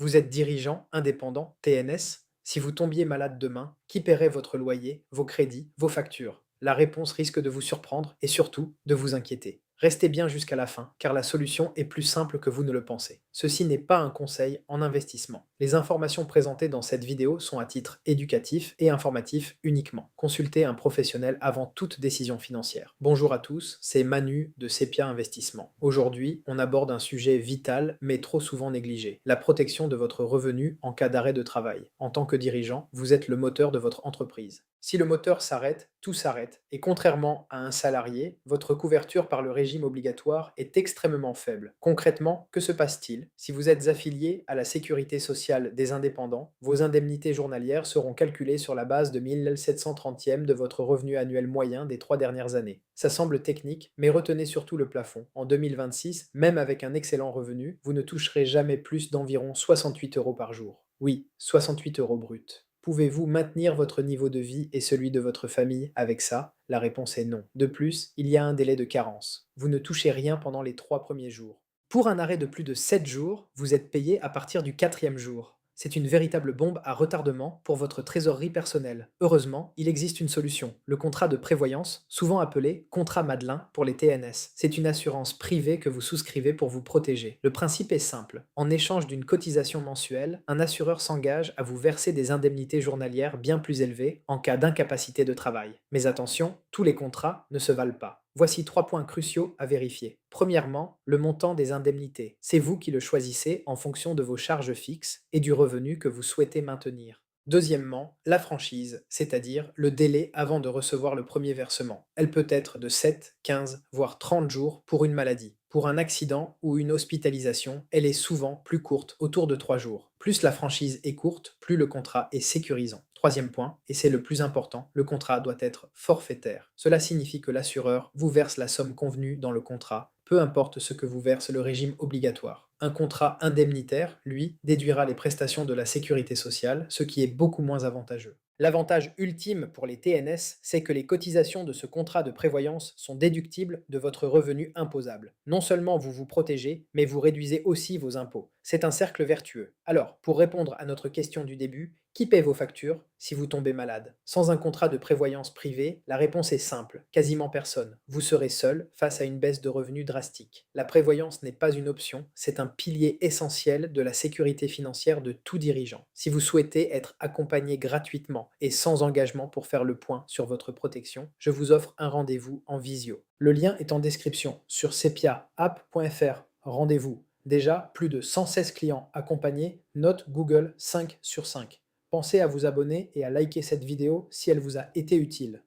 Vous êtes dirigeant, indépendant, TNS? Si vous tombiez malade demain, qui paierait votre loyer, vos crédits, vos factures? La réponse risque de vous surprendre et surtout de vous inquiéter. Restez bien jusqu'à la fin, car la solution est plus simple que vous ne le pensez. Ceci n'est pas un conseil en investissement. Les informations présentées dans cette vidéo sont à titre éducatif et informatif uniquement. Consultez un professionnel avant toute décision financière. Bonjour à tous, c'est Manu de Sepia Investissement. Aujourd'hui, on aborde un sujet vital mais trop souvent négligé, la protection de votre revenu en cas d'arrêt de travail. En tant que dirigeant, vous êtes le moteur de votre entreprise. Si le moteur s'arrête, tout s'arrête, et contrairement à un salarié, votre couverture par le régime obligatoire est extrêmement faible. Concrètement, que se passe-t-il? Si vous êtes affilié à la sécurité sociale des indépendants, vos indemnités journalières seront calculées sur la base de 1730e de votre revenu annuel moyen des 3 dernières années. Ça semble technique, mais retenez surtout le plafond. En 2026, même avec un excellent revenu, vous ne toucherez jamais plus d'environ 68 euros par jour. Oui, 68 euros bruts. Pouvez-vous maintenir votre niveau de vie et celui de votre famille avec ça? La réponse est non. De plus, il y a un délai de carence. Vous ne touchez rien pendant les 3 premiers jours. Pour un arrêt de plus de 7 jours, vous êtes payé à partir du quatrième jour. C'est une véritable bombe à retardement pour votre trésorerie personnelle. Heureusement, il existe une solution, le contrat de prévoyance, souvent appelé contrat Madelin pour les TNS. C'est une assurance privée que vous souscrivez pour vous protéger. Le principe est simple. En échange d'une cotisation mensuelle, un assureur s'engage à vous verser des indemnités journalières bien plus élevées en cas d'incapacité de travail. Mais attention, tous les contrats ne se valent pas. Voici 3 points cruciaux à vérifier. Premièrement, le montant des indemnités. C'est vous qui le choisissez en fonction de vos charges fixes et du revenu que vous souhaitez maintenir. Deuxièmement, la franchise, c'est-à-dire le délai avant de recevoir le premier versement. Elle peut être de 7, 15, voire 30 jours pour une maladie. Pour un accident ou une hospitalisation, elle est souvent plus courte, autour de 3 jours. Plus la franchise est courte, plus le contrat est sécurisant. Troisième point, et c'est le plus important, le contrat doit être forfaitaire. Cela signifie que l'assureur vous verse la somme convenue dans le contrat, peu importe ce que vous verse le régime obligatoire. Un contrat indemnitaire, lui, déduira les prestations de la sécurité sociale, ce qui est beaucoup moins avantageux. L'avantage ultime pour les TNS, c'est que les cotisations de ce contrat de prévoyance sont déductibles de votre revenu imposable. Non seulement vous vous protégez, mais vous réduisez aussi vos impôts. C'est un cercle vertueux. Alors, pour répondre à notre question du début, qui paie vos factures si vous tombez malade? Sans un contrat de prévoyance privée, la réponse est simple, quasiment personne. Vous serez seul face à une baisse de revenus drastique. La prévoyance n'est pas une option, c'est un pilier essentiel de la sécurité financière de tout dirigeant. Si vous souhaitez être accompagné gratuitement et sans engagement pour faire le point sur votre protection, je vous offre un rendez-vous en visio. Le lien est en description sur sepiaapp.fr. Rendez-vous. Déjà, plus de 116 clients accompagnés, note Google 5 sur 5. Pensez à vous abonner et à liker cette vidéo si elle vous a été utile.